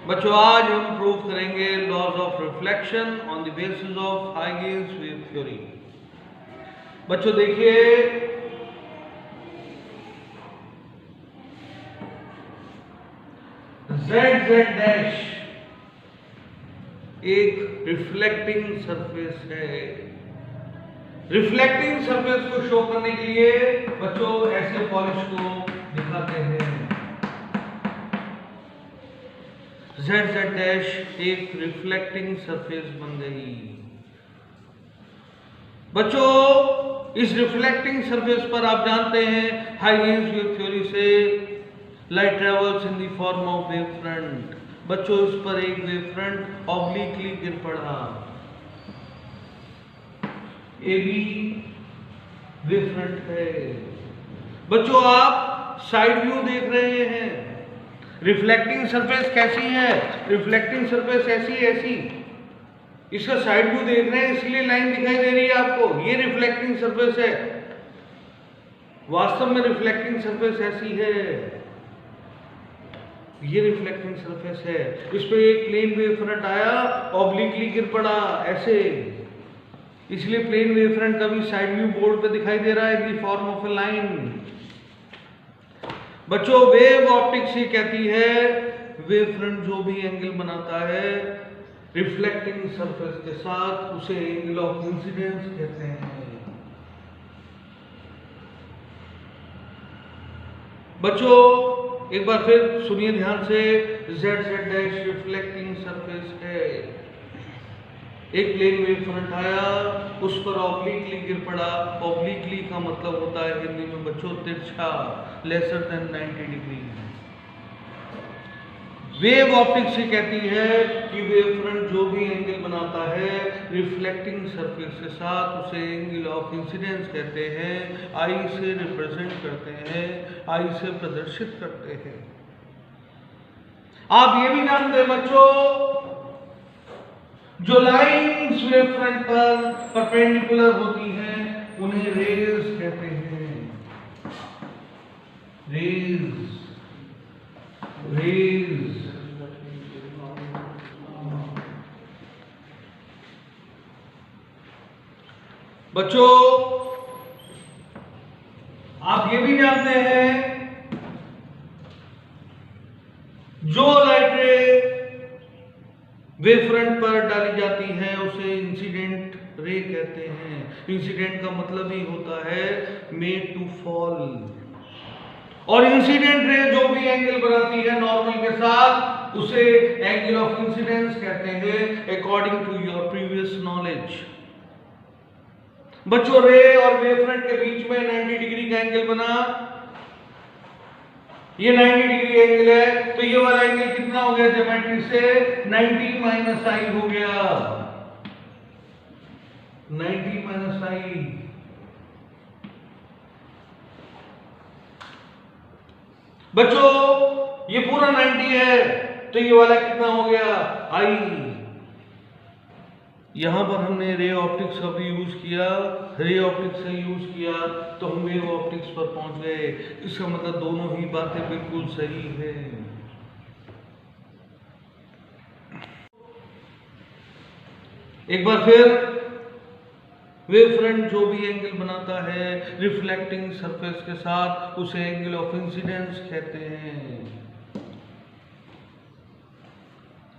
बच्चों आज हम प्रूव करेंगे laws of reflection on the basis of Huygens wave theory. बच्चों देखिए, जेड जेड डैश एक रिफ्लेक्टिंग सरफेस है। रिफ्लेक्टिंग सरफेस को शो करने के लिए बच्चों ऐसे पॉलिश को दिखाते हैं। जेड जेड डैश एक रिफ्लेक्टिंग सरफेस बन गई। बच्चों इस रिफ्लेक्टिंग सरफेस पर आप जानते हैं हाइगेन्स वेव थ्योरी से light travels in the form of wave front. बच्चों इस पर एक वेव फ्रंट ऑब्लिकली गिर पड़ा। ए बी वेव फ्रंट है। बच्चों आप साइड व्यू देख रहे हैं। रिफ्लेक्टिंग सरफेस कैसी है? रिफ्लेक्टिंग सरफेस ऐसी इसका साइड व्यू देख रहे हैं, इसलिए लाइन दिखाई दे रही है आपको। ये रिफ्लेक्टिंग सरफेस है। वास्तव में रिफ्लेक्टिंग सरफेस ऐसी है। ये रिफ्लेक्टिंग सरफेस है। इस पे एक प्लेन वेव फ्रंट आया, ऑब्लिकली गिर पड़ा ऐसे, इसलिए प्लेन वेव फ्रंट का भी साइड व्यू बोर्ड पे दिखाई दे रहा है in the form of A line. बच्चों वेव ऑप्टिक्स ये कहती है वेव फ्रंट जो भी एंगल बनाता है रिफ्लेक्टिंग सरफेस के साथ, उसे एंगल ऑफ इंसिडेंस कहते हैं। बच्चों एक बार फिर सुनिए ध्यान से, Z Z dash reflecting surface है। एक प्लेन वेव फ्रंट आया, उस पर ऑब्लिकली गिर पड़ा। ऑब्लिकली का मतलब होता है हिंदी में बच्चों तिरछा, lesser than 90 degree. Wave optics से कहती है कि वेव फ्रंट जो भी एंगल बनाता है रिफ्लेक्टिंग सरफेस के साथ, उसे एंगल ऑफ इंसिडेंस कहते हैं। आई से रिप्रेजेंट करते हैं, आई से प्रदर्शित करते हैं। आप ये भी जानते हैं बच्चों, जो लाइन्स वेव फ्रंट पर परपेंडिकुलर होती हैं उन्हें रेज कहते हैं। रेज रेज बच्चों आप ये भी जानते हैं जो लाइट रे वेव फ्रंट पर डाली जाती है उसे इंसिडेंट रे कहते हैं। इंसिडेंट का मतलब ही होता है मेड टू फॉल। और इंसिडेंट रे जो भी एंगल बनाती है नॉर्मल के साथ, उसे एंगल ऑफ इंसिडेंस कहते हैं according to your previous knowledge. बच्चों रे और वेव फ्रंट के बीच में 90 डिग्री का एंगल बना। ये 90 डिग्री एंगल है, तो ये वाला एंगल कितना हो गया ज्योमेट्री से? 90 माइनस आई हो गया। 90 माइनस आई। बच्चों ये पूरा 90 है, तो ये वाला कितना हो गया? आई। यहां पर हमने रे ऑप्टिक्स का भी यूज किया। रे ऑप्टिक्स से यूज किया तो हम वेव ऑप्टिक्स पर पहुंच गए। इसका मतलब दोनों ही बातें बिल्कुल सही है। एक बार फिर, वेव फ्रंट जो भी एंगल बनाता है रिफ्लेक्टिंग सरफेस के साथ, उसे एंगल ऑफ इंसिडेंस कहते हैं।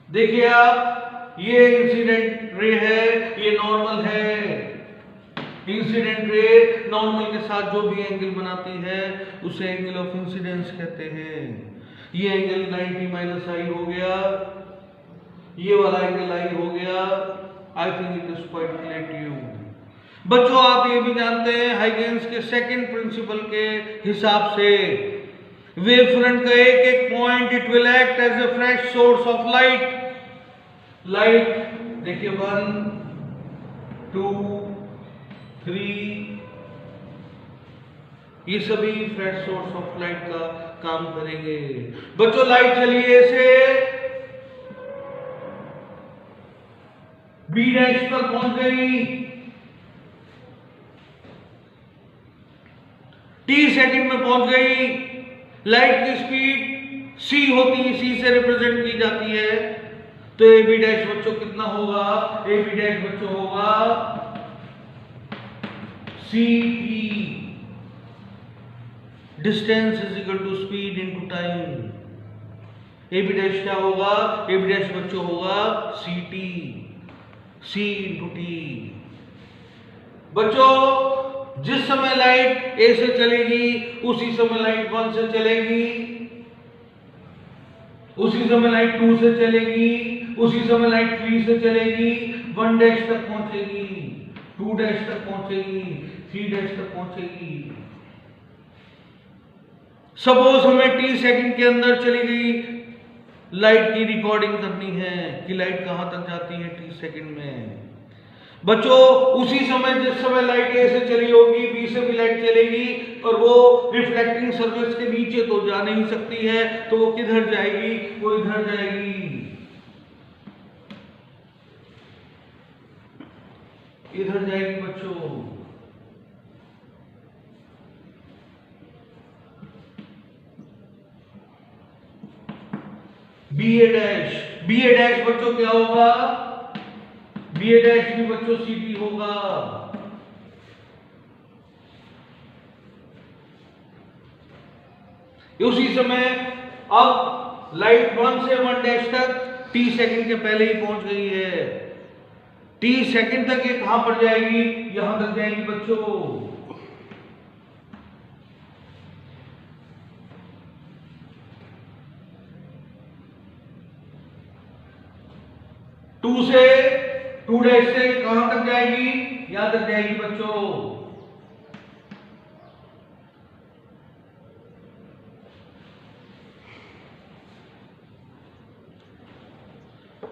देखिए आप, ये इंसिडेंट रे है, ये नॉर्मल है। इंसिडेंट रे नॉर्मल के साथ जो भी एंगल बनाती है उसे एंगल ऑफ इंसिडेंस कहते हैं। ये एंगल 90 माइनस आई हो गया, ये वाला एंगल आई हो गया। I think it is quite clear to you. बच्चों आप ये भी जानते हैं हाइगेन्स के सेकंड प्रिंसिपल के हिसाब से वेव फ्रंट का एक एक point it will act as a fresh source of light. Light देखिए 1 2 3, ये सभी फ्रेश सोर्स ऑफ लाइट का काम करेंगे। बच्चों लाइट चली ऐसे बी डैश पर पहुंच गई, टी सेकंड में पहुंच गई। लाइट की स्पीड c होती है, c से रिप्रेजेंट की जाती है। तो ए बी डैश बच्चों कितना होगा, ए बी डैश बच्चों होगा C T, distance is equal to speed into time. A B dash क्या होगा, ए बी डैश बच्चों होगा C T, C into T. बच्चों जिस समय लाइट ए से चलेगी उसी समय लाइट 1 से चलेगी, उसी समय लाइट 2 से चलेगी, उसी समय लाइट 3 से चलेगी, 1 डैश तक पहुंचेगी, 2 डैश तक पहुंचेगी, 3 डैश तक पहुंचेगी। सपोज हमें टी सेकंड के अंदर चली गई लाइट की रिकॉर्डिंग करनी है कि लाइट कहां तक जाती है टी सेकंड में। बच्चों उसी समय जिस समय लाइट ए से चली होगी बी से भी लाइट चलेगी और वो रिफ्लेक्टिंग सरफेस के नीचे तो जा नहीं सकती है, तो वो किधर जाएगी, वो इधर जाएगी, इधर जाएगी बच्चों। B A dash, B A dash बच्चों क्या होगा, बी ए डैश भी बच्चों सी टी होगा। उसी समय अब लाइट 1 से 1 डैश तक टी सेकंड के पहले ही पहुंच गई है। टी सेकंड तक ये कहां पर जाएगी, यहां तक जाएगी बच्चों। 2 से 2 डैश से कहां तक जाएगी, यहां तक जाएगी बच्चों।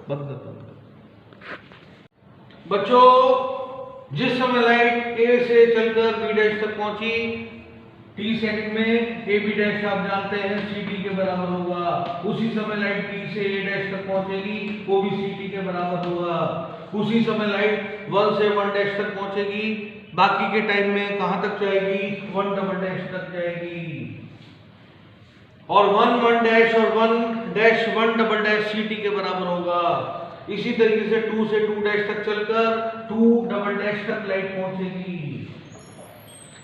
बंद कर बच्चों जिस समय लाइट ए से चलकर बी डैश तक पहुंची टी सेकंड में, ए बी डैश आप जानते हैं सी टी के बराबर होगा। उसी समय लाइट टी से ए डैश तक पहुंचेगी, वो भी सी टी के बराबर होगा। उसी समय लाइट 1 से 1 डैश तक पहुंचेगी, बाकी के टाइम में कहां तक जाएगी, 1 डबल डैश तक जाएगी। और 1 1 डैश और 1 dash 1 double dash C T के बराबर होगा। इसी तरीके से 2 से 2 डैश तक चलकर 2 डबल डैश तक लाइट पहुंचेगी।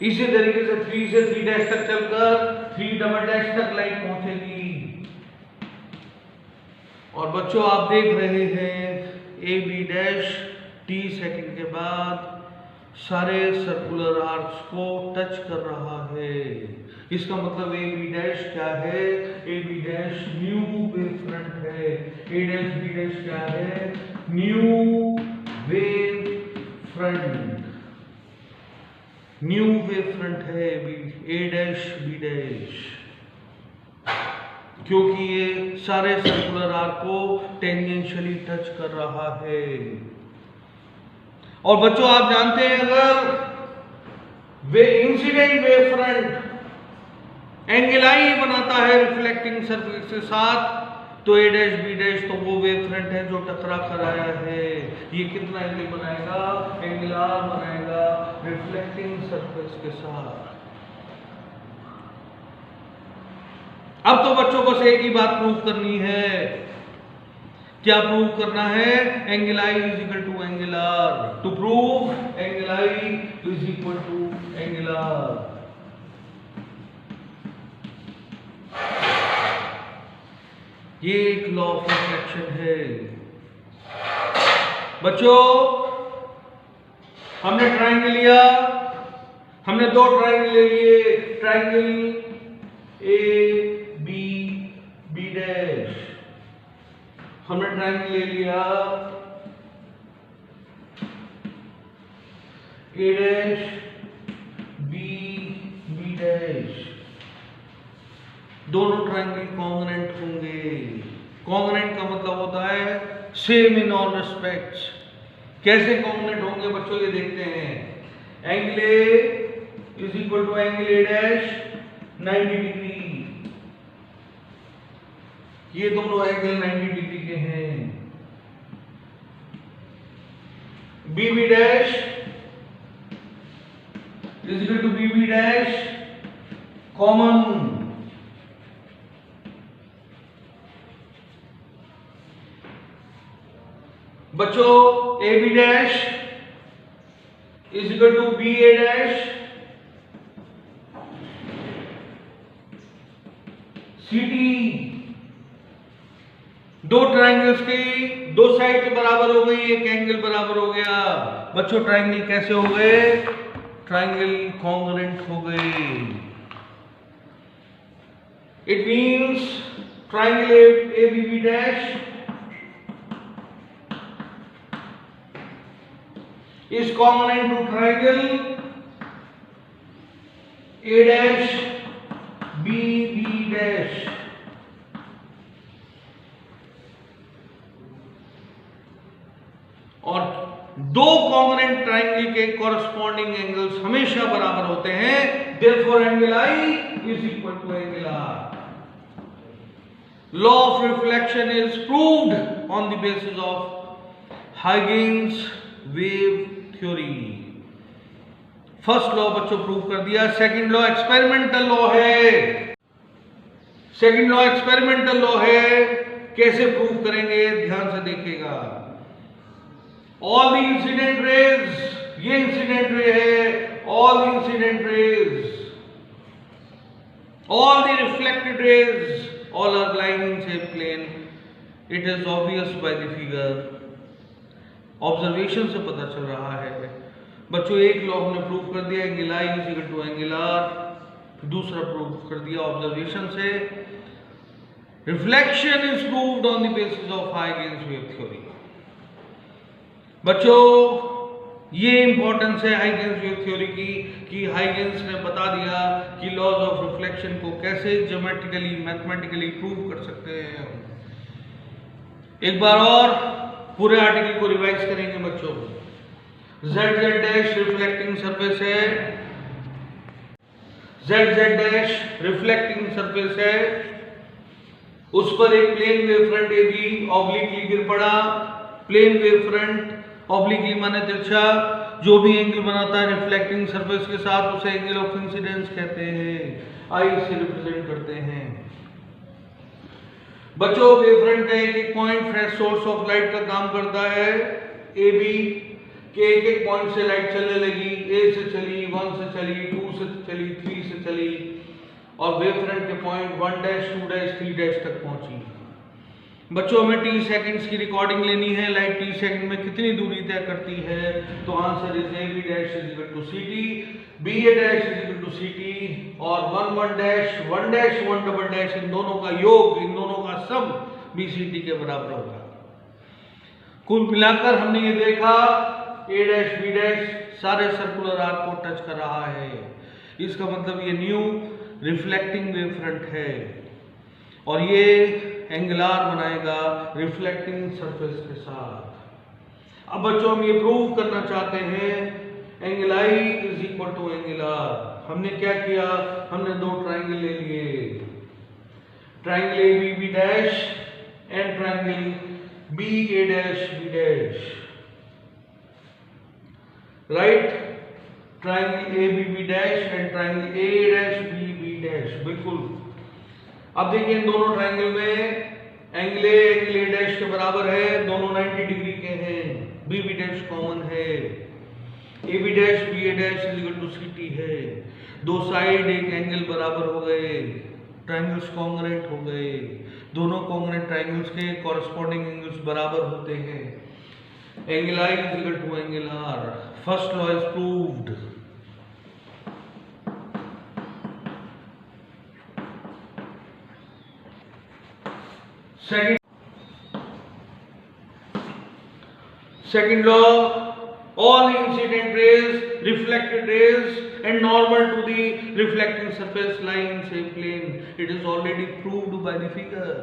इसी तरीके से 3 से 3 डैश तक चलकर 3 डबल डैश तक लाइट पहुंचेगी। और बच्चों आप देख रहे हैं A B dash T second के बाद सारे सर्कुलर आर्क्स को टच कर रहा है। इसका मतलब ए बी डैश क्या है, A B dash new wave front है। ए डैश बी डैश क्या है, new wave front, new wave front है ए डैश बी डैश, क्योंकि ये सारे सर्कुलर आर्क को टेंजेंशियली टच कर रहा है। और बच्चों आप जानते हैं अगर वे इंसिडेंट वेव फ्रंट एंगलाई बनाता है रिफ्लेक्टिंग सरफेस के साथ, तो ए डैश बी डैश तो वो वेव फ्रंट है जो टकरा कर आया है। ये कितना एंगल बनाएगा, एंगुलर बनाएगा रिफ्लेक्टिंग सरफेस के साथ। अब तो बच्चों बस एक ही बात प्रूव करनी है। क्या प्रूव करना है, angle I is equal to angle R. To prove angle I is equal to angle R. ये एक लॉ ऑफ रिफ्लेक्शन है बच्चों। हमने ट्राइंगल लिया, हमने 2 ट्राइंगल ले लिए, triangle A B B dash. हमने ट्राइंगल ले लिया A dash B B dash. दोनों ट्राइंगल कॉन्ग्रुएंट होंगे। कॉन्ग्रुएंट का मतलब होता है सेम इन ऑल रिस्पेक्ट्स। कैसे कॉन्ग्रुएंट होंगे बच्चों, ये देखते हैं। Angle A is equal to angle A dash 90 degree. ये दोनों एंगल 90 डिग्री के हैं। B B dash is equal to B B dash common. बच्चों A B dash is equal to B A dash C T, दो triangles की दो side बराबर हो गई, एक एंगल बराबर हो गया। बच्चों ट्राइंगल कैसे हो गए? ट्राइंगल कॉन्ग्रुएंट हो गए। It means triangle A B B dash is congruent to triangle A dash B B dash. और दो कॉन्ग्रुएंट ट्राइंगल के कॉरस्पॉन्डिंग एंगल्स हमेशा बराबर होते हैं। Therefore angle I is equal to angle R. Law of reflection is proved on the basis of Huygens wave theory. First law बच्चों prove कर दिया। सेकंड लॉ एक्सपेरिमेंटल लॉ है। Second law experimental law है। कैसे prove करेंगे ध्यान से देखिएगा। ऑल द इंसिडेंट रेज, ये इंसिडेंट रे है, all the incident raise, all the reflected raise, all are lying in same plane. It is obvious by the figure. Observation से पता चल रहा है। बच्चों एक लॉ हमने प्रूव कर दिया angle I is equal to angle R. दूसरा प्रूव कर दिया ऑब्जर्वेशन से। Reflection is proved on the basis of Huygens wave theory. बच्चों ये इंपॉर्टेंस है हाइगेन्स वेव थ्योरी की कि हाइगेन्स ने बता दिया कि लॉज ऑफ रिफ्लेक्शन को कैसे ज्योमेट्रिकली मैथमेटिकली प्रूव कर सकते हैं। एक बार और पूरे आर्टिकल को रिवाइज करेंगे बच्चों। Z Z dash reflecting surface है, Z Z dash reflecting surface है, उस पर एक plane wave front A B obliquely गिर पड़ा। प्लेन वेव फ्रंट ऑब्लिकली माने तिरछा, जो भी एंगल बनाता है रिफ्लेक्टिंग सरफेस के साथ उसे एंगल ऑफ इंसिडेंस कहते हैं। आई से रिप्रेजेंट करते हैं। बच्चों वेव फ्रंट का एक एक point fresh source of light का काम करता है। ए बी के एक एक पॉइंट से लाइट चलने लगी। ए से चली, 1 से चली, 2 से चली, 3 से चली और वेव फ्रंट के पॉइंट 1 डैश 2 डैश 3 डैश तक पहुंची। बच्चों हमें टी सेकंड्स की रिकॉर्डिंग लेनी है। लाइट टी सेकंड में कितनी दूरी तय करती है? तो answer is A B dash is equal to C T, B A dash is equal to C T और 1 डैश 1 डबल डैश इन दोनों का योग, इन दोनों का सम बी सी टी के बराबर होगा। कुल मिलाकर हमने ये देखा ए डैश बी डैश सारे सर्कुलर आर्क को टच कर रहा है। इसका मतलब ये न्यू रिफ्लेक्टिंग वेव फ्रंट है और ये एंगुलर बनाएगा रिफ्लेक्टिंग सरफेस के साथ। अब बच्चों हम ये प्रूव करना चाहते हैं angle I is equal to angle r. हमने क्या किया? हमने दो ट्राइंगल ले लिए, triangle A B B dash and triangle B A dash B dash. Right, triangle A B B dash and triangle A dash B B dash. बिल्कुल। अब देखिए इन दोनों ट्राइंगल में एंगल ए डैश के बराबर है, दोनों 90 डिग्री के हैं। बी बी डैश कॉमन है, A B dash B A dash is equal to C T है। दो साइड एक एंगल बराबर हो गए, ट्राइंगल्स कॉन्ग्रुएंट हो गए। दोनों कॉन्ग्रुएंट ट्राइंगल्स के कॉरस्पॉन्डिंग एंगल्स बराबर होते हैं। Angle I is equal to angle r. First law is proved. Second law, all incident rays, reflected rays and normal to the reflecting surface lie in same plane. It is already proved by the figure.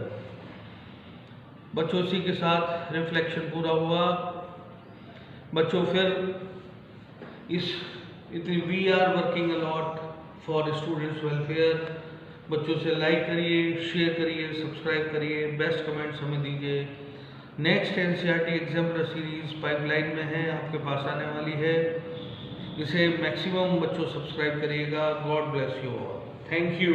बच्चों इसी के साथ reflection पूरा हुआ। बच्चों फिर इस we are working a lot for students welfare। बच्चों से लाइक करिए, शेयर करिए, सब्सक्राइब करिए, बेस्ट कमेंट्स हमें दीजिए। Next NCERT exemplar series pipeline में है, आपके पास आने वाली है। इसे मैक्सिमम बच्चों सब्सक्राइब करिएगा। God bless you all. Thank you.